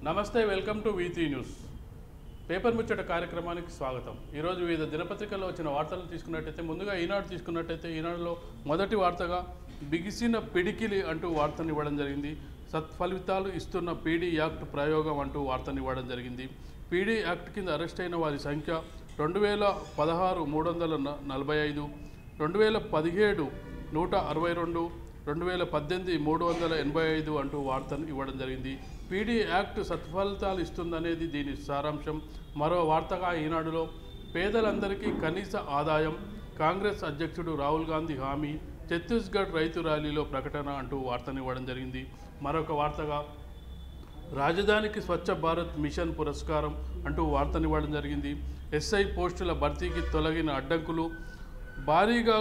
నమస్తే, welcome to V3 news. Paper ముచ్చట కార్యక్రమానికి స్వాగతం. ఈరోజు వివిధ దినపత్రికల్లో వచ్చిన వార్తలను తీసుకున్నట్టయితే ముందుగా ఈనాడు తీసుకున్నట్టయితే ఈనాడులో మొదటి వార్తగా బిగిసిన పిడికిలి అంటూ వార్తను ఇవ్వడం జరిగింది. సత్ఫలితాలు ఇస్తున్న పీడీ యాక్ట్ ప్రయోగం అంటూ వార్తను ఇవ్వడం జరిగింది. పీడీ యాక్ట్ కింద అరెస్ట్ అయిన వారి సంఖ్య 2016 345, 2017 162, 2018 385 అంటూ వార్తను ఇవ్వడం జరిగింది. పీడీ యాక్ట్ సత్ఫలితాలు ఇస్తుందనేది దీని సారాంశం. మరో వార్తగా ఈనాడులో పేదలందరికీ కనీస ఆదాయం, కాంగ్రెస్ అధ్యక్షుడు రాహుల్ గాంధీ హామీ, ఛత్తీస్గఢ్ రైతు ర్యాలీలో ప్రకటన అంటూ వార్తను ఇవ్వడం జరిగింది. మరొక వార్తగా రాజధానికి స్వచ్ఛ భారత్ మిషన్ పురస్కారం అంటూ వార్తనివ్వడం జరిగింది. ఎస్ఐ పోస్టుల భర్తీకి తొలగిన అడ్డంకులు, భారీగా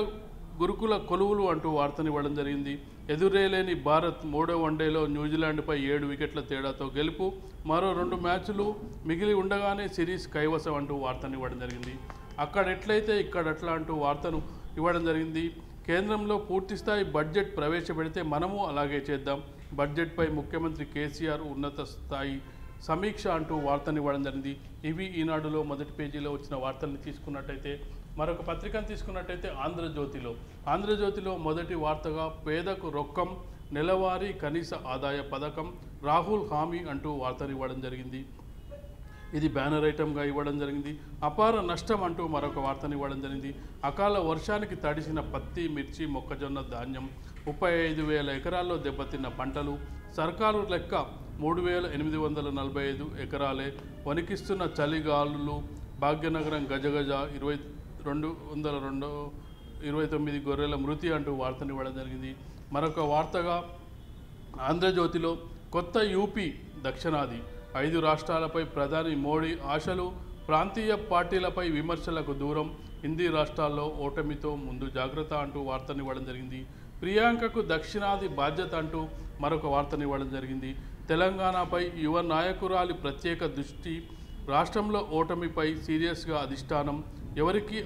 గురుకుల కొలువులు అంటూ వార్తనివ్వడం జరిగింది. ఎదురేలేని భారత్ మూడో వన్డేలో న్యూజిలాండ్పై 7 వికెట్ల తేడాతో గెలుపు, మరో 2 మ్యాచ్లు మిగిలి ఉండగానే సిరీస్ కైవసం అంటూ వార్తనివ్వడం జరిగింది. అక్కడెట్లయితే ఇక్కడట్లా అంటూ వార్తను ఇవ్వడం జరిగింది. కేంద్రంలో పూర్తిస్థాయి బడ్జెట్ ప్రవేశపెడితే మనము అలాగే చేద్దాం, బడ్జెట్పై ముఖ్యమంత్రి కేసీఆర్ ఉన్నత స్థాయి సమీక్ష అంటూ వార్తనివ్వడం జరిగింది. ఇవి ఈనాడులో మొదటి పేజీలో వచ్చిన వార్తల్ని తీసుకున్నట్టయితే మరొక పత్రికను తీసుకున్నట్టయితే ఆంధ్రజ్యోతిలో మొదటి వార్తగా పేదకు రొక్కం, నెలవారీ కనీస ఆదాయ పథకం, రాహుల్ హామీ అంటూ వార్తనివ్వడం జరిగింది. ఇది బ్యానర్ ఐటమ్గా ఇవ్వడం జరిగింది. అపార నష్టం అంటూ మరొక వార్తనివ్వడం జరిగింది. అకాల వర్షానికి తడిసిన పత్తి, మిర్చి, మొక్కజొన్న, ధాన్యం, 35,000 ఎకరాల్లో దెబ్బతిన్న పంటలు, సర్కారు లెక్క 3,845 ఎకరాలే, వణికిస్తున్న చలిగాలులు, భాగ్యనగరం గజగజ, 229 గొర్రెల మృతి అంటూ వార్తనివ్వడం జరిగింది. మరొక వార్తగా ఆంధ్రజ్యోతిలో కొత్త యూపీ దక్షిణాది, 5 రాష్ట్రాలపై ప్రధాని మోడీ ఆశలు, ప్రాంతీయ పార్టీలపై విమర్శలకు దూరం, హిందీ రాష్ట్రాల్లో ఓటమితో ముందు జాగ్రత్త అంటూ వార్తనివ్వడం జరిగింది. ప్రియాంకకు దక్షిణాది బాధ్యత అంటూ మరొక వార్తనివ్వడం జరిగింది. తెలంగాణపై యువ నాయకురాలి ప్రత్యేక దృష్టి, రాష్ట్రంలో ఓటమిపై సీరియస్గా అధిష్టానం, ఎవరికి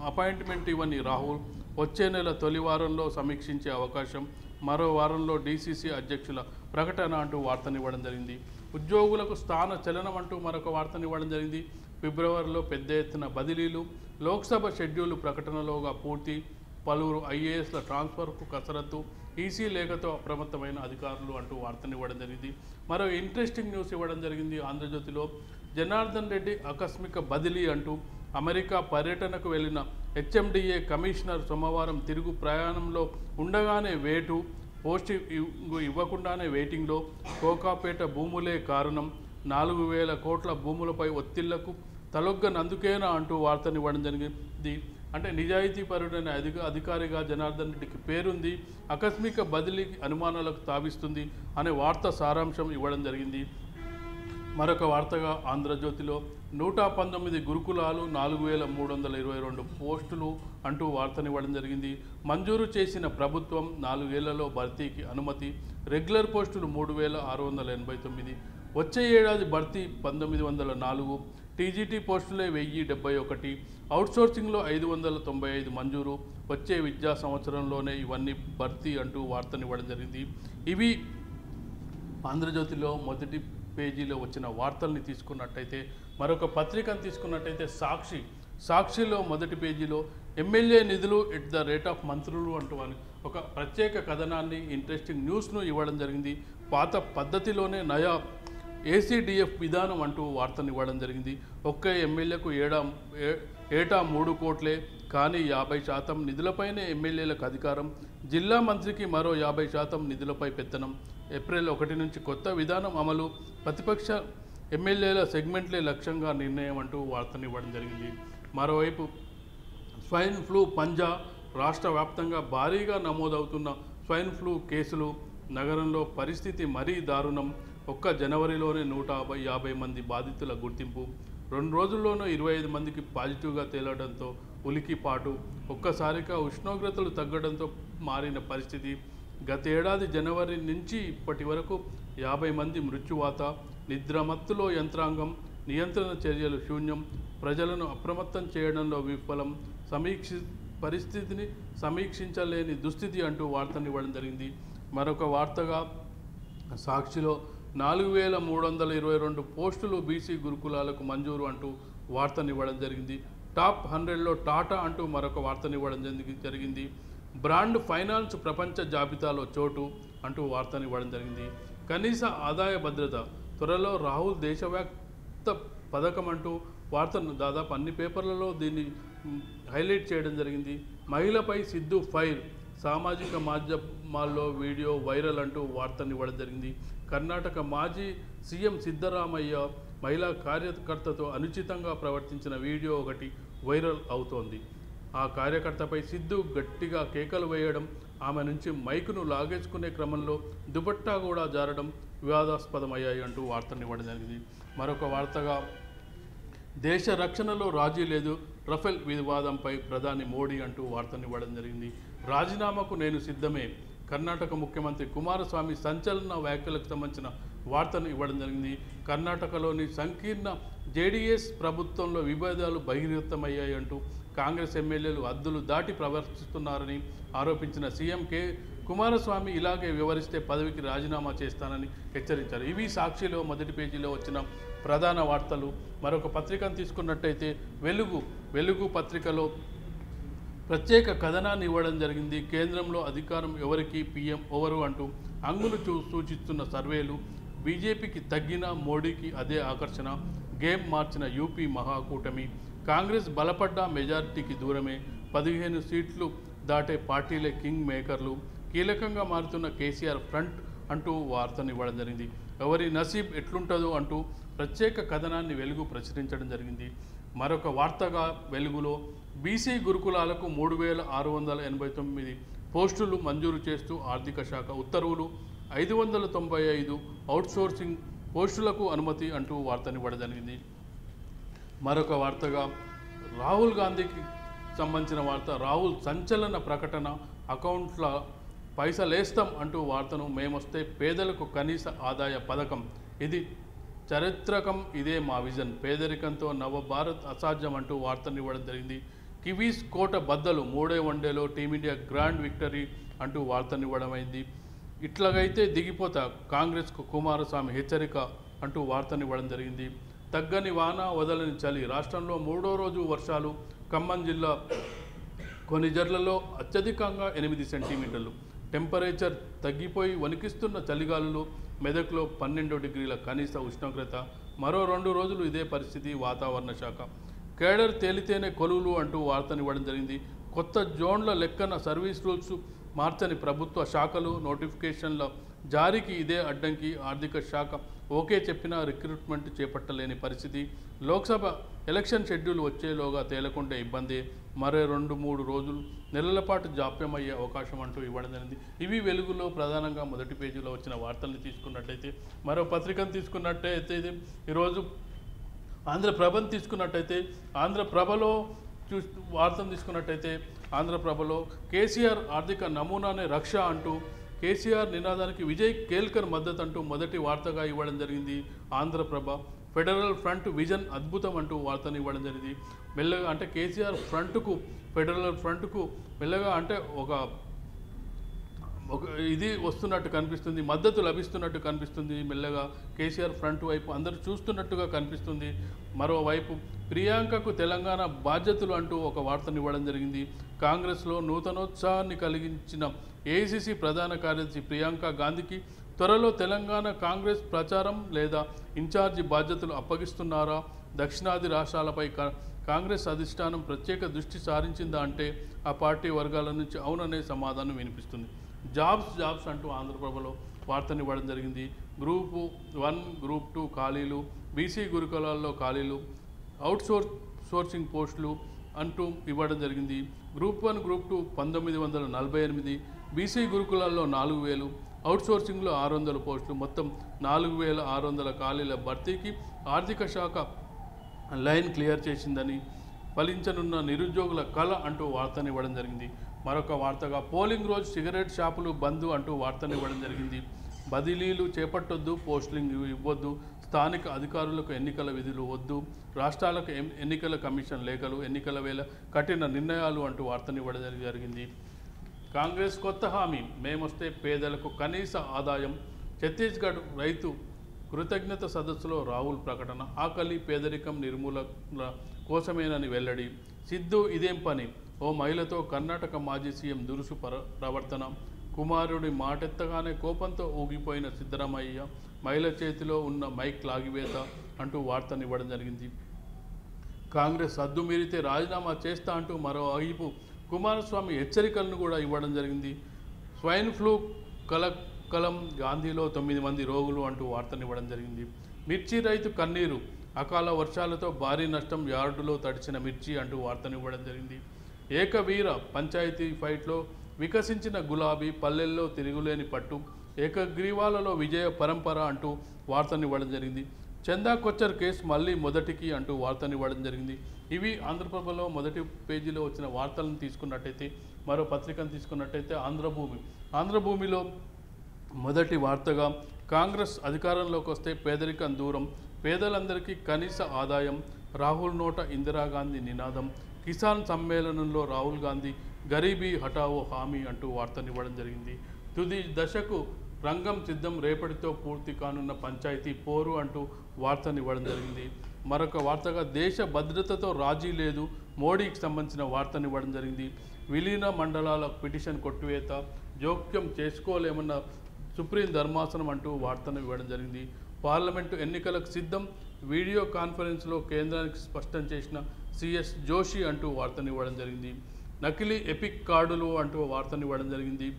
అపాయింట్మెంట్ ఇవ్వని రాహుల్, వచ్చే నెల తొలి వారంలో సమీక్షించే అవకాశం, మరో వారంలో డీసీసీ అధ్యక్షుల ప్రకటన అంటూ వార్తనివ్వడం జరిగింది. ఉద్యోగులకు స్థాన చలనం అంటూ మరొక వార్తనివ్వడం జరిగింది. ఫిబ్రవరిలో పెద్ద ఎత్తున బదిలీలు, లోక్సభ షెడ్యూల్ ప్రకటనలోగా పూర్తి, పలువురు ఐఏఎస్ల ట్రాన్స్ఫర్కు కసరత్తు, ఈసీ లేఖతో అప్రమత్తమైన అధికారులు అంటూ వార్తనివ్వడం జరిగింది. మరో ఇంట్రెస్టింగ్ న్యూస్ ఇవ్వడం జరిగింది ఆంధ్రజ్యోతిలో. జనార్దన్ రెడ్డి ఆకస్మిక బదిలీ అంటూ అమెరికా పర్యటనకు వెళ్లిన హెచ్ఎండిఏ కమిషనర్ సోమవారం తిరుగు ప్రయాణంలో ఉండగానే పోస్టింగ్ ఇవ్వకుండానే వెయిటింగ్లో, కోకాపేట భూములే కారణం, 4,000 కోట్ల భూములపై ఒత్తిళ్లకు తలొగ్గనందుకేనా అంటూ వార్తనివ్వడం జరిగింది. అంటే నిజాయితీపరుడైన అధికారిగా జనార్దన్ రెడ్డికి పేరుంది, ఆకస్మిక బదిలీకి అనుమానాలకు తావిస్తుంది అనే వార్త సారాంశం ఇవ్వడం జరిగింది. మరొక వార్తగా ఆంధ్రజ్యోతిలో 119 గురుకులాలు, 4,322 పోస్టులు అంటూ వార్తనివ్వడం జరిగింది. మంజూరు చేసిన ప్రభుత్వం, 4 ఏళ్లలో భర్తీకి అనుమతి, రెగ్యులర్ పోస్టులు 3,689, వచ్చే ఏడాది భర్తీ 1,904, టీజీటీ పోస్టులే 1,071, అవుట్సోర్సింగ్లో 595 మంజూరు, వచ్చే విద్యా సంవత్సరంలోనే ఇవన్నీ భర్తీ అంటూ వార్తనివ్వడం జరిగింది. ఇవి ఆంధ్రజ్యోతిలో మొదటి పేజీలో వచ్చిన వార్తల్ని తీసుకున్నట్టయితే మరొక పత్రికను తీసుకున్నట్టయితే సాక్షిలో మొదటి పేజీలో ఎమ్మెల్యే నిధులు ఎట్ ద రేట్ ఆఫ్ మంత్రులు అంటూ అని ఒక ప్రత్యేక కథనాన్ని, ఇంట్రెస్టింగ్ న్యూస్ను ఇవ్వడం జరిగింది. పాత పద్ధతిలోనే నయా ఏసీడీఎఫ్ విధానం అంటూ వార్తనివ్వడం జరిగింది. ఒక్క ఎమ్మెల్యేకు ఏటా 3 కోట్లే, కానీ 50% నిధులపైనే ఎమ్మెల్యేలకు అధికారం, జిల్లా మంత్రికి మరో 50% నిధులపై పెత్తనం, ఏప్రిల్ 1 నుంచి కొత్త విధానం అమలు, ప్రతిపక్ష ఎమ్మెల్యేల సెగ్మెంట్లే లక్ష్యంగా నిర్ణయం అంటూ వార్తనివ్వడం జరిగింది. మరోవైపు స్వైన్ ఫ్లూ పంజా, రాష్ట్ర వ్యాప్తంగా భారీగా నమోదవుతున్న స్వైన్ ఫ్లూ కేసులు, నగరంలో పరిస్థితి మరీ దారుణం, ఒక్క జనవరిలోనే 150 మంది బాధితుల గుర్తింపు, 2 రోజుల్లోనూ 25 మందికి పాజిటివ్గా తేలడంతో ఉలికిపాటు, ఒక్కసారిగా ఉష్ణోగ్రతలు తగ్గడంతో మారిన పరిస్థితి, గతేడాది జనవరి నుంచి ఇప్పటి వరకు 50 మంది మృత్యువాత, నిద్రమత్తులో యంత్రాంగం, నియంత్రణ చర్యలు శూన్యం, ప్రజలను అప్రమత్తం చేయడంలో విఫలం, పరిస్థితిని సమీక్షించలేని దుస్థితి అంటూ వార్తనివ్వడం జరిగింది. మరొక వార్తగా సాక్షిలో 4322 పోస్టులు బీసీ గురుకులాలకు మంజూరు అంటూ వార్తనివ్వడం జరిగింది. టాప్ 100లో టాటా అంటూ మరొక వార్తనివ్వడం జరిగింది. బ్రాండ్ ఫైనాన్స్ ప్రపంచ జాబితాలో చోటు అంటూ వార్తనివ్వడం జరిగింది. కనీస ఆదాయ భద్రత త్వరలో రాహుల్ దేశవ్యాప్త పథకం అంటూ వార్తను దాదాపు అన్ని పేపర్లలో దీన్ని హైలైట్ చేయడం జరిగింది. మహిళపై సిద్ధు ఫైర్, సామాజిక మాధ్యమాల్లో వీడియో వైరల్ అంటూ వార్తనివ్వడం జరిగింది. కర్ణాటక మాజీ సీఎం సిద్ధరామయ్య మహిళా కార్యకర్తతో అనుచితంగా ప్రవర్తించిన వీడియో ఒకటి వైరల్ అవుతోంది. ఆ కార్యకర్తపై సిద్ధు గట్టిగా కేకలు వేయడం, ఆమె నుంచి మైకును లాగేసుకునే క్రమంలో దుపట్టా కూడా జారడం వివాదాస్పదమయ్యాయి అంటూ వార్తనివ్వడం జరిగింది. మరొక వార్తగా దేశ రక్షణలో రాజీ లేదు, రఫేల్ వివాదంపై ప్రధాని మోడీ అంటూ వార్తనివ్వడం జరిగింది. రాజీనామాకు నేను సిద్ధమే, కర్ణాటక ముఖ్యమంత్రి కుమారస్వామి సంచలన వ్యాఖ్యలకు సంబంధించిన వార్తను ఇవ్వడం జరిగింది. కర్ణాటకలోని సంకీర్ణ జేడీఎస్ ప్రభుత్వంలో విభేదాలు బహిర్గతమయ్యాయి అంటూ కాంగ్రెస్ ఎమ్మెల్యేలు హద్దులు దాటి ప్రవర్తిస్తున్నారని ఆరోపించిన సీఎం కుమారస్వామి ఇలాగే వివరిస్తే పదవికి రాజీనామా చేస్తానని హెచ్చరించారు. ఇవి సాక్షిలో మొదటి పేజీలో వచ్చిన ప్రధాన వార్తలు. మరొక పత్రికను తీసుకున్నట్టయితే వెలుగు పత్రికలో ప్రత్యేక కథనాన్ని ఇవ్వడం జరిగింది. కేంద్రంలో అధికారం ఎవరికి, పీఎం ఎవరు అంటూ అంగులు సూచిస్తున్న సర్వేలు. బీజేపీకి తగ్గిన మోడీకి అదే ఆకర్షణ, గేమ్ మార్చిన యూపీ మహాకూటమి. కాంగ్రెస్ బలపడ్డ మెజారిటీకి దూరమే, 15 సీట్లు దాటే పార్టీలే కింగ్ మేకర్లు. కీలకంగా మారుతున్న కేసీఆర్ ఫ్రంట్ అంటూ వార్తనివ్వడం జరిగింది. ఎవరి నసీబ్ ఎట్లుంటుందో అంటూ ప్రత్యేక కథనాన్ని వెలుగు ప్రచురించడం జరిగింది. మరొక వార్తగా వెలుగులో బీసీ గురుకులాలకు 3689 పోస్టులు మంజూరు చేస్తూ ఆర్థిక శాఖ ఉత్తర్వులు, 595 అవుట్సోర్సింగ్ పోస్టులకు అనుమతి అంటూ వార్తనివ్వడం జరిగింది. మరొక వార్తగా రాహుల్ గాంధీకి సంబంధించిన వార్త. రాహుల్ సంచలన ప్రకటన, అకౌంట్ల పైసలేస్తాం అంటూ వార్తను. మేమొస్తే పేదలకు కనీస ఆదాయ పథకం, ఇది చరిత్రకం, ఇదే మా విజన్, పేదరికంతో నవభారత్ అసాధ్యం అంటూ వార్తనివ్వడం జరిగింది. కివీస్ కోట బద్దలు, 3వ వన్డేలో టీమిండియా గ్రాండ్ విక్టరీ అంటూ వార్తనివ్వడం అయింది. ఇట్లాగైతే దిగిపోతా కాంగ్రెస్కు కుమారస్వామి హెచ్చరిక అంటూ వార్తనివ్వడం జరిగింది. తగ్గని వాన వదలని చలి, రాష్ట్రంలో 3వ రోజు వర్షాలు. ఖమ్మం జిల్లా కొన్ని జర్లలో అత్యధికంగా 8 సెంటీమీటర్లు. టెంపరేచర్ తగ్గిపోయి వణికిస్తున్న చలిగాలులు. మెదక్లో 12 డిగ్రీల కనీస ఉష్ణోగ్రత. మరో 2 రోజులు ఇదే పరిస్థితి. వాతావరణ శాఖ కేడర్ తేలితేనే కొలువులు అంటూ వార్తనివ్వడం జరిగింది. కొత్త జోన్ల లెక్కన సర్వీస్ రూల్స్ మార్చని ప్రభుత్వ శాఖలు, నోటిఫికేషన్ల జారీకి ఇదే అడ్డంకి. ఆర్థిక శాఖ ఓకే చెప్పినా రిక్రూట్మెంట్ చేపట్టలేని పరిస్థితి. లోక్సభ ఎలక్షన్ షెడ్యూల్ వచ్చేలోగా తేలకుంటే ఇబ్బంది. మరో 2-3 రోజులు నెలల పాటు జాప్యం అయ్యే అవకాశం అంటూ ఇవ్వడం జరిగింది. ఇవి వెలుగులో ప్రధానంగా మొదటి పేజీలో వచ్చిన వార్తల్ని తీసుకున్నట్టయితే, మరో పత్రికను తీసుకున్నట్టయితే ఈరోజు ఆంధ్రప్రభను తీసుకున్నట్టయితే, ఆంధ్రప్రభలో వార్తను తీసుకున్నట్టయితే ఆంధ్రప్రభలో కేసీఆర్ ఆర్థిక నమూనానే రక్ష అంటూ కేసీఆర్ నినాదానికి విజయ్ కేల్కర్ మద్దతు అంటూ మొదటి వార్తగా ఇవ్వడం జరిగింది. ఆంధ్రప్రభ ఫెడరల్ ఫ్రంట్ విజన్ అద్భుతం అంటూ వార్తను ఇవ్వడం జరిగింది. మెల్లగా అంటే కేసీఆర్ ఫ్రంట్కు, ఫెడరల్ ఫ్రంట్కు మెల్లగా అంటే ఒక ఇది వస్తున్నట్టు కనిపిస్తుంది, మద్దతు లభిస్తున్నట్టు కనిపిస్తుంది. మెల్లగా కేసీఆర్ ఫ్రంట్ వైపు అందరూ చూస్తున్నట్టుగా కనిపిస్తుంది. మరోవైపు ప్రియాంకకు తెలంగాణ బాధ్యతలు అంటూ ఒక వార్తను ఇవ్వడం జరిగింది. కాంగ్రెస్లో నూతనోత్సాహాన్ని కలిగించిన ఏఐసీసీ ప్రధాన కార్యదర్శి ప్రియాంక గాంధీకి త్వరలో తెలంగాణ కాంగ్రెస్ ప్రచారం లేదా ఇన్ఛార్జి బాధ్యతలు అప్పగిస్తున్నారా? దక్షిణాది రాష్ట్రాలపై కాంగ్రెస్ అధిష్టానం ప్రత్యేక దృష్టి సారించిందా అంటే ఆ పార్టీ వర్గాల నుంచి అవుననే సమాధానం వినిపిస్తుంది. జాబ్స్ అంటూ ఆంధ్రప్రభలో వార్తనివ్వడం జరిగింది. గ్రూప్ 1, గ్రూప్ 2 ఖాళీలు, బీసీ గురుకులాల్లో ఖాళీలు, సోర్సింగ్ పోస్టులు అంటూ ఇవ్వడం జరిగింది. గ్రూప్ 1, గ్రూప్ 2 1948, బీసీ గురుకులాల్లో 4000, అవుట్సోర్సింగ్లో 600 పోస్టులు, మొత్తం 4600 ఖాళీల భర్తీకి ఆర్థిక శాఖ లైన్ క్లియర్ చేసిందని, ఫలించనున్న నిరుద్యోగుల కళ అంటూ వార్తనివ్వడం జరిగింది. మరొక వార్తగా పోలింగ్ రోజు సిగరెట్ షాపులు బంద్ అంటూ వార్తనివ్వడం జరిగింది. బదిలీలు చేపట్టొద్దు, పోస్టింగ్ ఇవ్వద్దు, స్థానిక అధికారులకు ఎన్నికల విధులు వద్దు, రాష్ట్రాలకు ఎన్నికల కమిషన్ లేఖలు, ఎన్నికల వేళ కఠిన నిర్ణయాలు అంటూ వార్తనివ్వడం జరిగింది. కాంగ్రెస్ కొత్త హామీ, మేమొస్తే పేదలకు కనీస ఆదాయం. ఛత్తీస్గఢ్ రైతు కృతజ్ఞత సదస్సులో రాహుల్ ప్రకటన. ఆకలి పేదరికం నిర్మూలన కోసమేనని వెల్లడి. సిద్ధు ఇదేం పని, ఓ మహిళతో కర్ణాటక మాజీ సీఎం దురుసు ప్రవర్తన. కుమారుడి మాటెత్తగానే కోపంతో ఊగిపోయిన సిద్ధరామయ్య, మహిళ చేతిలో ఉన్న మైక్ లాగివేత అంటూ వార్తనివ్వడం జరిగింది. కాంగ్రెస్ హద్దు మీరితే రాజీనామా చేస్తా అంటూ మరో వైపు కుమారస్వామి హెచ్చరికలను కూడా ఇవ్వడం జరిగింది. స్వైన్ ఫ్లూ కలకలం, గాంధీలో 9 మంది రోగులు అంటూ వార్తనివ్వడం జరిగింది. మిర్చి రైతు కన్నీరు, అకాల వర్షాలతో భారీ నష్టం, యార్డులో తడిచిన మిర్చి అంటూ వార్తనివ్వడం జరిగింది. ఏకవీర పంచాయతీ ఫైట్లో వికసించిన గులాబీ, పల్లెల్లో తిరుగులేని పట్టు, ఏకగ్రీవాలలో విజయ పరంపర అంటూ వార్తనివ్వడం జరిగింది. చందా కొచ్చర్ కేసు మళ్ళీ మొదటికి అంటూ వార్తనివ్వడం జరిగింది. ఇవి ఆంధ్రప్రభలో మొదటి పేజీలో వచ్చిన వార్తలను తీసుకున్నట్టయితే, మరో పత్రికను తీసుకున్నట్టయితే ఆంధ్రభూమిలో మొదటి వార్తగా కాంగ్రెస్ అధికారంలోకి వస్తే పేదరికం దూరం, పేదలందరికీ కనీస ఆదాయం, రాహుల్ నోట ఇందిరాగాంధీ నినాదం, కిసాన్ సమ్మేళనంలో రాహుల్ గాంధీ గరీబీ హఠావో హామీ అంటూ వార్తనివ్వడం జరిగింది. తుది దశకు రంగం సిద్ధం, రేపటితో పూర్తి కానున్న పంచాయతీ పోరు అంటూ వార్తనివ్వడం జరిగింది. మరొక వార్తగా దేశ భద్రతతో రాజీ లేదు, మోడీకి సంబంధించిన వార్తనివ్వడం జరిగింది. విలీన మండలాల పిటిషన్ కొట్టివేత, జోక్యం చేసుకోలేమన్న సుప్రీం ధర్మాసనం అంటూ వార్తను ఇవ్వడం జరిగింది. పార్లమెంటు ఎన్నికలకు సిద్ధం, వీడియో కాన్ఫరెన్స్లో కేంద్రానికి స్పష్టం చేసిన సిఎస్ జోషి అంటూ వార్తనివ్వడం జరిగింది. నకిలీ ఎపిక్ కార్డులు అంటూ వార్తనివ్వడం జరిగింది.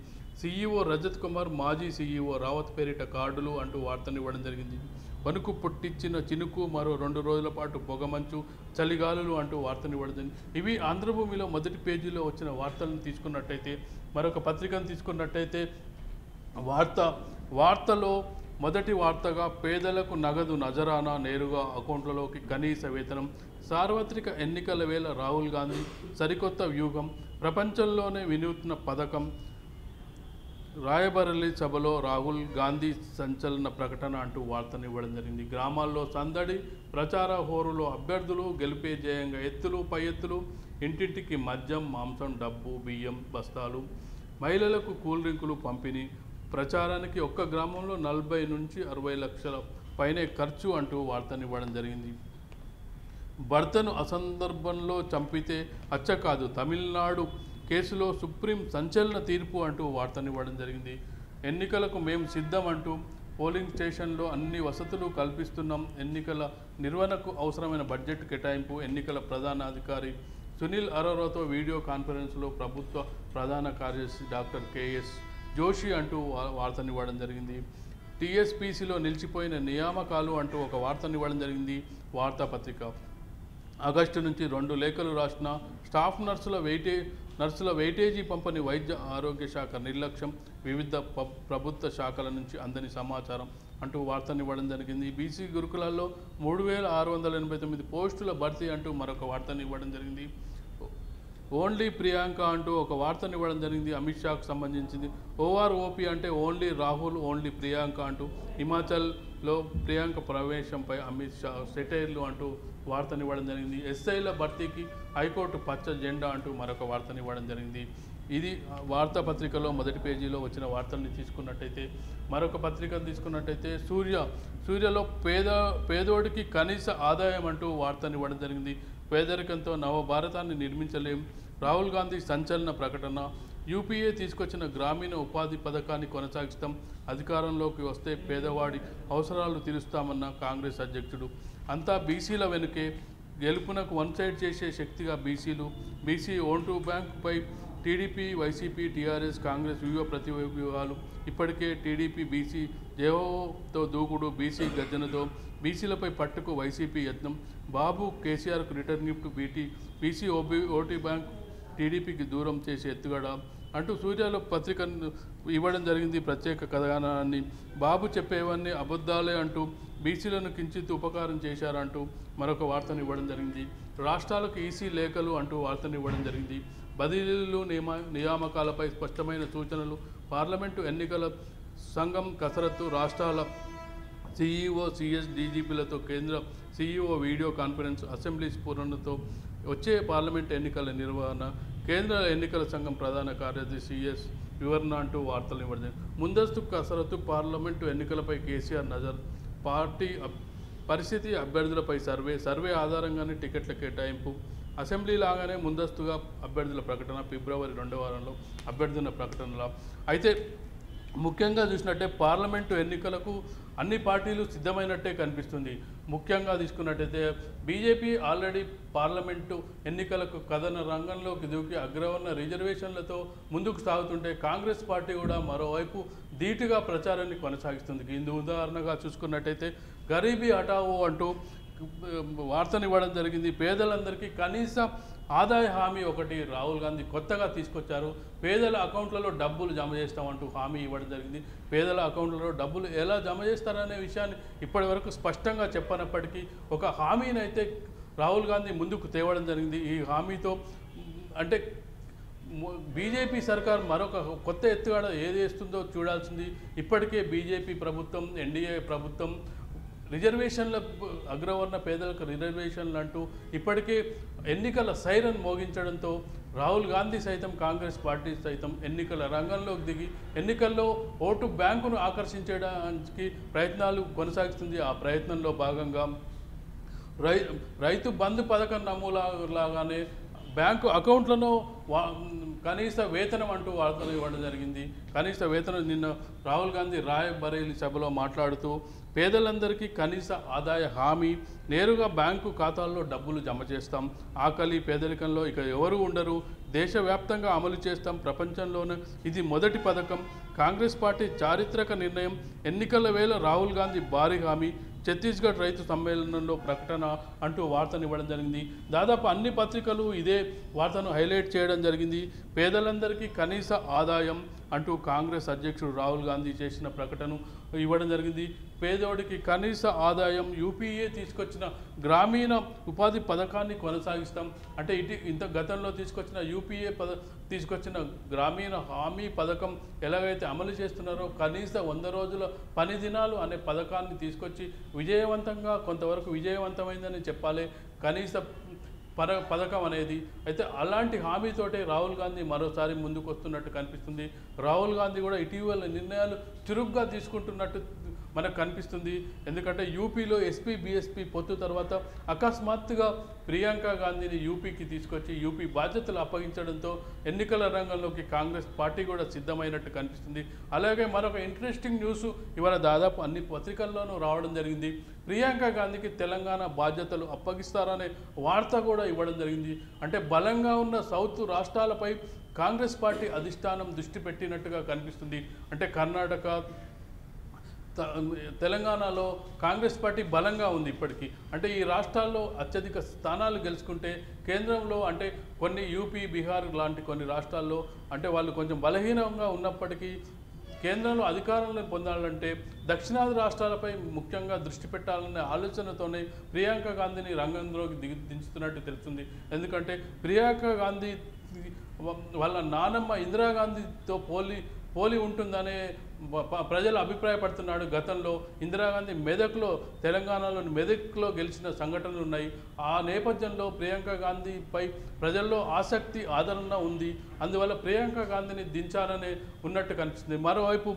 సీఈఓ రజత్ కుమార్, మాజీ సీఈఓ రావత్ పేరిట కార్డులు అంటూ వార్తనివ్వడం జరిగింది. వణుకు పుట్టించిన చినుకు, మరో 2 రోజుల పాటు పొగమంచు, చలిగాలులు అంటూ వార్తనివ్వడం జరిగింది. ఇవి ఆంధ్రభూమిలో మొదటి పేజీలో వచ్చిన వార్తలను తీసుకున్నట్టయితే, మరొక పత్రికను తీసుకున్నట్టయితే వార్తలో మొదటి వార్తగా పేదలకు నగదు నజరానా, నేరుగా అకౌంట్లలోకి కనీస వేతనం, సార్వత్రిక ఎన్నికల వేళ రాహుల్ గాంధీ సరికొత్త వ్యూహం, ప్రపంచంలోనే వినూత్న పథకం, రాయబరేలీ సభలో రాహుల్ గాంధీ సంచలన ప్రకటన అంటూ వార్తనివ్వడం జరిగింది. గ్రామాల్లో సందడి, ప్రచార హోరులో అభ్యర్థులు, గెలిపే జయంగా ఎత్తులు పై ఎత్తులు, ఇంటింటికి మద్యం, మాంసం, డబ్బు, బియ్యం బస్తాలు, మహిళలకు కూల్ డ్రింకులు పంపిణీ, ప్రచారానికి ఒక్క గ్రామంలో 40 నుంచి 60 లక్షల పైనే ఖర్చు అంటూ వార్తనివ్వడం జరిగింది. భర్తను అసందర్భంలో చంపితే హత్య కాదు, తమిళనాడు కేసులో సుప్రీం సంచలన తీర్పు అంటూ వార్తనివ్వడం జరిగింది. ఎన్నికలకు మేము సిద్ధం అంటూ పోలింగ్ స్టేషన్లో అన్ని వసతులు కల్పిస్తున్నాం, ఎన్నికల నిర్వహణకు అవసరమైన బడ్జెట్ కేటాయింపు, ఎన్నికల ప్రధానాధికారి సునీల్ అరోరాతో వీడియో కాన్ఫరెన్స్లో ప్రభుత్వ ప్రధాన కార్యదర్శి డాక్టర్ కెఎస్ జోషి అంటూ వార్తనివ్వడం జరిగింది. టీఎస్పీసీలో నిలిచిపోయిన నియామకాలు అంటూ ఒక వార్తనివ్వడం జరిగింది వార్తాపత్రిక. ఆగస్టు నుంచి 2 లేఖలు రాసిన స్టాఫ్ నర్సుల వెయిటేజీ పంపని వైద్య ఆరోగ్య శాఖ నిర్లక్ష్యం, వివిధ ప్రభుత్వ శాఖల నుంచి అందని సమాచారం అంటూ వార్తనివ్వడం జరిగింది. బీసీ గురుకులాల్లో 3689 పోస్టుల భర్తీ అంటూ మరొక వార్తనివ్వడం జరిగింది. ఓన్లీ ప్రియాంక అంటూ ఒక వార్తనివ్వడం జరిగింది. అమిత్ షాకు సంబంధించింది. ఓఆర్ఓపీ అంటే ఓన్లీ రాహుల్, ఓన్లీ ప్రియాంక అంటూ హిమాచల్లో ప్రియాంక ప్రవేశంపై అమిత్ షా సెటైర్లు అంటూ వార్తనివ్వడం జరిగింది. ఎస్ఐల భర్తీకి హైకోర్టు పచ్చ జెండా అంటూ మరొక వార్తనివ్వడం జరిగింది. ఇది వార్తాపత్రికలో మొదటి పేజీలో వచ్చిన వార్తల్ని తీసుకున్నట్టయితే, మరొక పత్రికను తీసుకున్నట్టయితే సూర్యలో పేదోడికి కనీస ఆదాయం అంటూ వార్తనివ్వడం జరిగింది. పేదరికంతో నవభారతాన్ని నిర్మించలేం, రాహుల్ గాంధీ సంచలన ప్రకటన, యూపీఏ తీసుకొచ్చిన గ్రామీణ ఉపాధి పథకాన్ని కొనసాగిస్తాం, అధికారంలోకి వస్తే పేదవాడి అవసరాలు తీరుస్తామన్న కాంగ్రెస్ అధ్యక్షుడు, అంతా బీసీల వెనుకే, గెలుపునకు వన్ సైడ్ చేసే శక్తిగా బీసీ ఓటు బ్యాంకుపై టీడీపీ, వైసీపీ, టీఆర్ఎస్, కాంగ్రెస్ ప్రతివ్యూహాలు, ఇప్పటికే టీడీపీ బీసీ జేహోతో దూకుడు, బీసీ గర్జనతో బీసీలపై పట్టుకు వైసీపీ యత్నం, బాబు కేసీఆర్కు return gift, BC vote bank టీడీపీకి దూరం చేసే ఎత్తుగడ అంటూ సూర్యలో పత్రికను ఇవ్వడం జరిగింది. ప్రత్యేక కథనాన్ని బాబు చెప్పేవన్నీ అబద్ధాలే అంటూ బీసీలను కించిత్ ఉపకారం చేశారంటూ మరొక వార్తను ఇవ్వడం జరిగింది. రాష్ట్రాలకు ఈసీ లేఖలు అంటూ వార్తను ఇవ్వడం జరిగింది. బదిలీలు, నియామకాలపై స్పష్టమైన సూచనలు, పార్లమెంటు ఎన్నికల సంఘం కసరత్తు, రాష్ట్రాల సీఈఓ, సిఎస్, డీజీపీలతో కేంద్ర సీఈఓ వీడియో కాన్ఫరెన్స్, అసెంబ్లీ స్ఫురణతో వచ్చే పార్లమెంట్ ఎన్నికల నిర్వహణ, కేంద్ర ఎన్నికల సంఘం ప్రధాన కార్యదర్శి సిఎస్ వివరణ అంటూ వార్తలు ఇవ్వడం. ముందస్తు కసరత్తు, పార్లమెంటు ఎన్నికలపై కేసీఆర్ నజర్, పార్టీ పరిస్థితి, అభ్యర్థులపై సర్వే ఆధారంగానే టికెట్ల కేటాయింపు, అసెంబ్లీ లాగానే ముందస్తుగా అభ్యర్థుల ప్రకటన, ఫిబ్రవరి 2వ వారంలో అభ్యర్థుల ప్రకటనల. అయితే ముఖ్యంగా చూసినట్టే పార్లమెంటు ఎన్నికలకు అన్ని పార్టీలు సిద్ధమైనట్టే కనిపిస్తుంది. ముఖ్యంగా తీసుకున్నట్టయితే బీజేపీ ఆల్రెడీ పార్లమెంటు ఎన్నికలకు కథన రంగంలోకి దూకి అగ్రవర్ణ రిజర్వేషన్లతో ముందుకు సాగుతుంటే కాంగ్రెస్ పార్టీ కూడా మరోవైపు ధీటుగా ప్రచారాన్ని కొనసాగిస్తుంది. ఇందు ఉదాహరణగా చూసుకున్నట్టయితే గరీబీ హఠావో అంటూ వార్తనివ్వడం జరిగింది. పేదలందరికీ కనీస ఆదాయ హామీ ఒకటి రాహుల్ గాంధీ కొత్తగా తీసుకొచ్చారు. పేదల అకౌంట్లలో డబ్బులు జమ చేస్తామంటూ హామీ ఇవ్వడం జరిగింది. పేదల అకౌంట్లలో డబ్బులు ఎలా జమ చేస్తారనే విషయాన్ని ఇప్పటి వరకు స్పష్టంగా చెప్పనప్పటికీ ఒక హామీని అయితే రాహుల్ గాంధీ ముందుకు తేవడం జరిగింది. ఈ హామీతో అంటే బీజేపీ సర్కార్ మరొక కొత్త ఎత్తుగడ ఏది వేస్తుందో చూడాల్సింది. ఇప్పటికే బీజేపీ ప్రభుత్వం, ఎన్డీఏ ప్రభుత్వం రిజర్వేషన్ల అగ్రవర్ణ పేదలకు రిజర్వేషన్లు అంటూ ఇప్పటికే ఎన్నికల సైరన్ మోగించడంతో రాహుల్ గాంధీ సైతం, కాంగ్రెస్ పార్టీ సైతం ఎన్నికల రంగంలోకి దిగి ఎన్నికల్లో ఓటు బ్యాంకును ఆకర్షించడానికి ప్రయత్నాలు కొనసాగిస్తుంది. ఆ ప్రయత్నంలో భాగంగా రైతు బంధు పథకం నమూలాగానే బ్యాంకు అకౌంట్లను కనీస వేతనం అంటూ వార్తలు ఇవ్వడం జరిగింది. కనీస వేతనం నిన్న రాహుల్ గాంధీ రాయబరేలీ సభలో మాట్లాడుతూ పేదలందరికీ కనీస ఆదాయ హామీ, నేరుగా బ్యాంకు ఖాతాల్లో డబ్బులు జమ చేస్తాం, ఆకలి పేదరికంలో ఇక ఎవరు ఉండరు, దేశవ్యాప్తంగా అమలు చేస్తాం, ప్రపంచంలోనే ఇది మొదటి పథకం, కాంగ్రెస్ పార్టీ చారిత్రక నిర్ణయం, ఎన్నికల వేళ రాహుల్ గాంధీ భారీ హామీ, ఛత్తీస్గఢ్ రైతు సమ్మేళనంలో ప్రకటన అంటూ వార్తనివ్వడం జరిగింది. దాదాపు అన్ని పత్రికలు ఇదే వార్తను హైలైట్ చేయడం జరిగింది. పేదలందరికీ కనీస ఆదాయం అంటూ కాంగ్రెస్ అధ్యక్షుడు రాహుల్ గాంధీ చేసిన ప్రకటన ఇవ్వడం జరిగింది. పేదోడికి కనీస ఆదాయం, యూపీఏ తీసుకొచ్చిన గ్రామీణ ఉపాధి పథకాన్ని కొనసాగిస్తాం అంటే ఇంత గతంలో తీసుకొచ్చిన యూపీఏ తీసుకొచ్చిన గ్రామీణ హామీ పథకం ఎలాగైతే అమలు చేస్తున్నారో కనీస 100 రోజుల పని దినాలు అనే పథకాన్ని తీసుకొచ్చి విజయవంతంగా, కొంతవరకు విజయవంతమైందని చెప్పాలి కనీస పథకం అనేది. అయితే అలాంటి హామీతోటే రాహుల్ గాంధీ మరోసారి ముందుకు వస్తున్నట్టు కనిపిస్తుంది. రాహుల్ గాంధీ కూడా ఇటీవల నిర్ణయాలు చురుగ్గా తీసుకుంటున్నట్టు మనకు కనిపిస్తుంది. ఎందుకంటే యూపీలో ఎస్పీ బీఎస్పీ పొత్తు తర్వాత అకస్మాత్తుగా ప్రియాంక గాంధీని యూపీకి తీసుకొచ్చి యూపీ బాధ్యతలు అప్పగించడంతో ఎన్నికల రంగంలోకి కాంగ్రెస్ పార్టీ కూడా సిద్ధమైనట్టు కనిపిస్తుంది. అలాగే మరొక ఇంట్రెస్టింగ్ న్యూస్ ఇవాళ దాదాపు అన్ని పత్రికల్లోనూ రావడం జరిగింది. ప్రియాంక గాంధీకి తెలంగాణ బాధ్యతలు అప్పగిస్తారనే వార్త కూడా ఇవ్వడం జరిగింది. అంటే బలంగా ఉన్న సౌత్ రాష్ట్రాలపై కాంగ్రెస్ పార్టీ అధిష్టానం దృష్టి పెట్టినట్టుగా కనిపిస్తుంది. అంటే కర్ణాటక, తెలంగాణలో కాంగ్రెస్ పార్టీ బలంగా ఉంది ఇప్పటికీ. అంటే ఈ రాష్ట్రాల్లో అత్యధిక స్థానాలు గెలుచుకుంటే కేంద్రంలో అంటే కొన్ని యూపీ, బీహార్ లాంటి కొన్ని రాష్ట్రాల్లో అంటే వాళ్ళు కొంచెం బలహీనంగా ఉన్నప్పటికీ కేంద్రంలో అధికారాలను పొందాలంటే దక్షిణాది రాష్ట్రాలపై ముఖ్యంగా దృష్టి పెట్టాలనే ఆలోచనతోనే ప్రియాంక గాంధీని రంగంలోకి దించుతున్నట్టు తెలుస్తుంది. ఎందుకంటే ప్రియాంక గాంధీ వాళ్ళ నానమ్మ ఇందిరాగాంధీతో పోలి ఉంటుందనే ప్రజలు అభిప్రాయపడుతున్నాడు. గతంలో ఇందిరాగాంధీ మెదక్లో, తెలంగాణలోని మెదక్లో గెలిచిన సంఘటనలు ఉన్నాయి. ఆ నేపథ్యంలో ప్రియాంక గాంధీపై ప్రజల్లో ఆసక్తి, ఆదరణ ఉంది. అందువల్ల ప్రియాంక గాంధీని దించాలనే ఉన్నట్టు కనిపిస్తుంది. మరోవైపు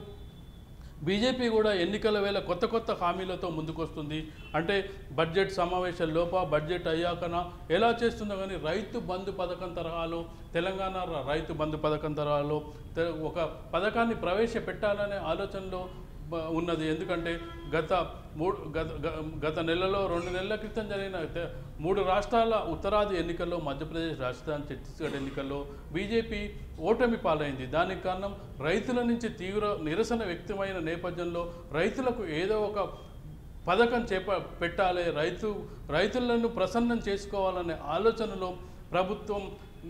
బీజేపీ కూడా ఎన్నికల వేళ కొత్త హామీలతో ముందుకొస్తుంది. అంటే బడ్జెట్ సమావేశాల్లోప, బడ్జెట్ అయ్యాకనా ఎలా చేస్తుందో కానీ రైతు బంధు పథకం తరహాలో, తెలంగాణ రైతు బంధు పథకం తరహాలో ఒక పథకాన్ని ప్రవేశపెట్టాలనే ఆలోచనలో ఉన్నది. ఎందుకంటే గత నెలలో 2 నెలల క్రితం జరిగిన 3 రాష్ట్రాల ఉత్తరాది ఎన్నికల్లో, మధ్యప్రదేశ్, రాజస్థాన్, ఛత్తీస్గఢ్ ఎన్నికల్లో బీజేపీ ఓటమి పాలైంది. దానికి కారణం రైతుల నుంచి తీవ్ర నిరసన వ్యక్తమైన నేపథ్యంలో రైతులకు ఏదో ఒక పథకం పెట్టాలి, రైతులను ప్రసన్నం చేసుకోవాలనే ఆలోచనలో ప్రభుత్వం,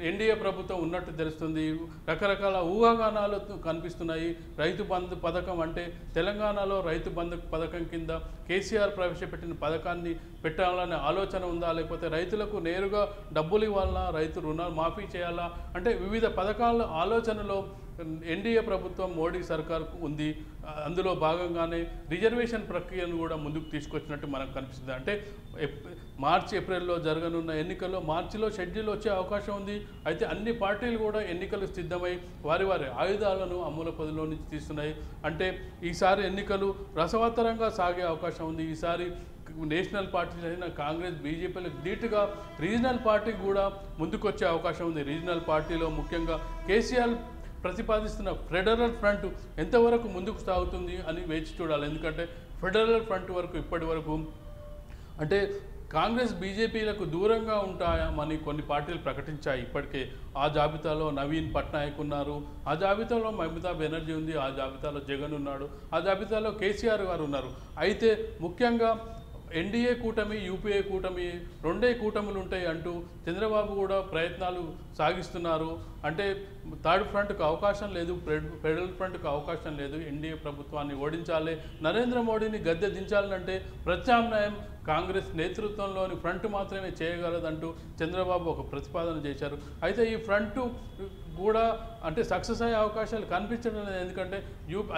ఎన్డీఏ ప్రభుత్వం ఉన్నట్టు తెలుస్తుంది. రకరకాల ఊహాగానాలు కనిపిస్తున్నాయి. రైతు బంధు పథకం అంటే తెలంగాణలో రైతు బంధు పథకం కింద కేసీఆర్ ప్రవేశపెట్టిన పథకాన్ని పెట్టాలనే ఆలోచన ఉందా, లేకపోతే రైతులకు నేరుగా డబ్బులు ఇవ్వాలన్నా, రైతు రుణాలు మాఫీ చేయాలా అంటే వివిధ పథకాల ఆలోచనలో ఎన్డీఏ ప్రభుత్వం మోడీ సర్కార్ ఉంది. అందులో భాగంగానే రిజర్వేషన్ ప్రక్రియను కూడా ముందుకు తీసుకొచ్చినట్టు మనకు కనిపిస్తుంది. అంటే మార్చి ఏప్రిల్లో జరగనున్న ఎన్నికల్లో మార్చిలో షెడ్యూల్ వచ్చే అవకాశం ఉంది. అయితే అన్ని పార్టీలు కూడా ఎన్నికలు సిద్ధమై వారి ఆయుధాలను అమ్ముల పొదిలో నుంచి తీస్తున్నాయి. అంటే ఈసారి ఎన్నికలు రసవత్తరంగా సాగే అవకాశం ఉంది. ఈసారి నేషనల్ పార్టీలు అయిన కాంగ్రెస్, బీజేపీలకు ధీటుగా రీజనల్ పార్టీకి కూడా ముందుకొచ్చే అవకాశం ఉంది. రీజనల్ పార్టీలో ముఖ్యంగా కేసీఆర్ ప్రతిపాదిస్తున్న ఫెడరల్ ఫ్రంట్ ఎంతవరకు ముందుకు సాగుతుంది అని వేచి చూడాలి. ఎందుకంటే ఫెడరల్ ఫ్రంట్ వరకు ఇప్పటి వరకు అంటే కాంగ్రెస్, బీజేపీలకు దూరంగా ఉంటాయని కొన్ని పార్టీలు ప్రకటించాయి. ఇప్పటికే ఆ జాబితాలో నవీన్ పట్నాయక్ ఉన్నారు, ఆ జాబితాలో మమతా బెనర్జీ ఉంది, ఆ జాబితాలో జగన్ ఉన్నాడు, ఆ జాబితాలో కేసీఆర్ గారు ఉన్నారు. అయితే ముఖ్యంగా ఎన్డీఏ కూటమి, యూపీఏ కూటమి రెండే కూటములు ఉంటాయి అంటూ చంద్రబాబు కూడా ప్రయత్నాలు సాగిస్తున్నారు. అంటే థర్డ్ ఫ్రంట్కు అవకాశం లేదు, ఫెడరల్ ఫ్రంట్కు అవకాశం లేదు. ఎన్డీఏ ప్రభుత్వాన్ని ఓడించాలి, నరేంద్ర మోడీని గద్దె దించాలంటే ప్రత్యామ్నాయం కాంగ్రెస్ నేతృత్వంలోని ఫ్రంట్ మాత్రమే చేయగలదంటూ చంద్రబాబు ఒక ప్రతిపాదన చేశారు. అయితే ఈ ఫ్రంట్ కూడా అంటే సక్సెస్ అయ్యే అవకాశాలు కనిపించడం లేదు. ఎందుకంటే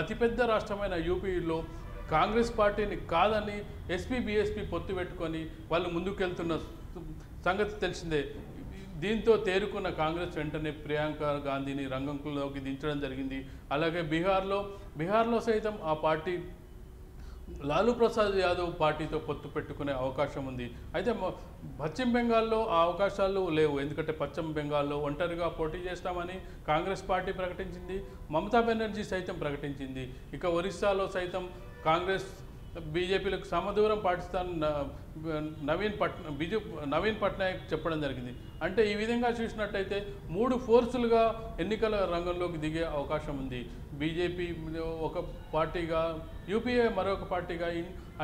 అతిపెద్ద రాష్ట్రమైన యూపీలో కాంగ్రెస్ పార్టీని కాదని ఎస్పీ, బీఎస్పీ పొత్తు పెట్టుకొని వాళ్ళు ముందుకెళ్తున్న సంగతి తెలిసిందే. దీంతో తేరుకున్న కాంగ్రెస్ వెంటనే ప్రియాంక గాంధీని రంగంలోకి దించడం జరిగింది. అలాగే బీహార్లో సైతం ఆ పార్టీ లాలూ ప్రసాద్ యాదవ్ పార్టీతో పొత్తు పెట్టుకునే అవకాశం ఉంది. అయితే పశ్చిమ బెంగాల్లో ఆ అవకాశాలు లేవు. ఎందుకంటే పశ్చిమ బెంగాల్లో ఒంటరిగా పోటీ చేస్తామని కాంగ్రెస్ పార్టీ ప్రకటించింది, మమతా బెనర్జీ సైతం ప్రకటించింది. ఇక ఒరిస్సాలో సైతం కాంగ్రెస్, బీజేపీలకు సమదూరం పాటిస్తాను నవీన్ పట్నాయక్ చెప్పడం జరిగింది. అంటే ఈ విధంగా చూసినట్టయితే 3 ఫోర్సులుగా ఎన్నికల రంగంలోకి దిగే అవకాశం ఉంది. బీజేపీ ఒక పార్టీగా, యూపీఏ మరొక పార్టీగా.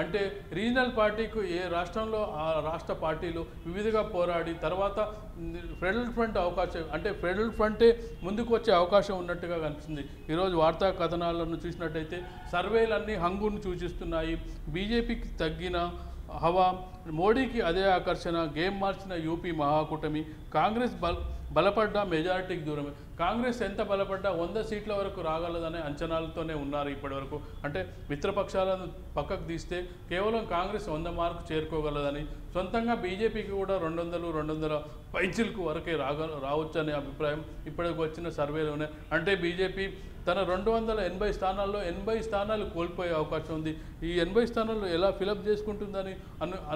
అంటే రీజనల్ పార్టీకు ఏ రాష్ట్రంలో ఆ రాష్ట్ర పార్టీలు వివిధగా పోరాడి తర్వాత ఫెడరల్ ఫ్రంట్ అవకాశం, అంటే ఫెడరల్ ఫ్రంటే ముందుకు వచ్చే అవకాశం ఉన్నట్టుగా కనిపిస్తుంది. ఈరోజు వార్తా కథనాలను చూసినట్టయితే సర్వేలన్నీ హంగును సూచిస్తున్నాయి. బీజేపీకి తగ్గిన హవా, మోడీకి అదే ఆకర్షణ, గేమ్ మార్చిన యూపీ మహాకూటమి. కాంగ్రెస్ బలపడ్డా మెజారిటీకి దూరమే. కాంగ్రెస్ ఎంత బలపడ్డా 100 సీట్ల వరకు రాగలదనే అంచనాలతోనే ఉన్నారు ఇప్పటివరకు. అంటే మిత్రపక్షాలను పక్కకు తీస్తే కేవలం కాంగ్రెస్ 100 మార్కు చేరుకోగలదని, సొంతంగా బీజేపీకి కూడా 200 పైచిలకు వరకే రావచ్చనే అభిప్రాయం ఇప్పటికి వచ్చిన సర్వేలోనే. అంటే బీజేపీ తన 280 స్థానాల్లో 80 స్థానాలు కోల్పోయే అవకాశం ఉంది. ఈ 80 స్థానాల్లో ఎలా ఫిలప్ చేసుకుంటుందని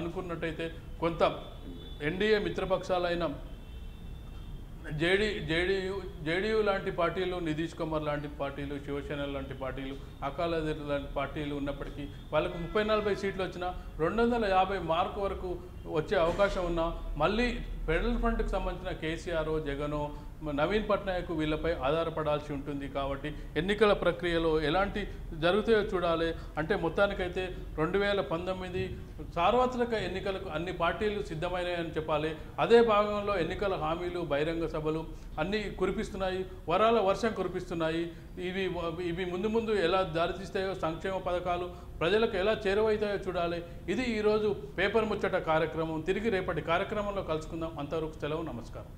అనుకున్నట్టయితే కొంత ఎన్డీఏ మిత్రపక్షాలైన జేడీయూ లాంటి పార్టీలు, నితీష్ కుమార్ లాంటి పార్టీలు, శివసేన లాంటి పార్టీలు, అకాలీదళ్ లాంటి పార్టీలు ఉన్నప్పటికీ వాళ్ళకు 30-40 సీట్లు వచ్చినా 250 మార్కు వరకు వచ్చే అవకాశం ఉన్నా మళ్ళీ ఫెడరల్ ఫ్రంట్కి సంబంధించిన కేసీఆర్, జగనో, నవీన్ పట్నాయక్ వీళ్ళపై ఆధారపడాల్సి ఉంటుంది. కాబట్టి ఎన్నికల ప్రక్రియలో ఎలాంటి జరుగుతాయో చూడాలి. అంటే మొత్తానికైతే 2019 సార్వత్రిక ఎన్నికలకు అన్ని పార్టీలు సిద్ధమైనాయని చెప్పాలి. అదే భాగంలో ఎన్నికల హామీలు, బహిరంగ సభలు అన్నీ కురిపిస్తున్నాయి, వరాల వర్షం కురిపిస్తున్నాయి. ఇవి ముందు ఎలా దారితీస్తాయో, సంక్షేమ పథకాలు ప్రజలకు ఎలా చేరువైతాయో చూడాలి. ఇది ఈరోజు పేపర్ ముచ్చట కార్యక్రమం. తిరిగి రేపటి కార్యక్రమంలో కలుసుకుందాం. అంతవరకు సెలవు, నమస్కారం.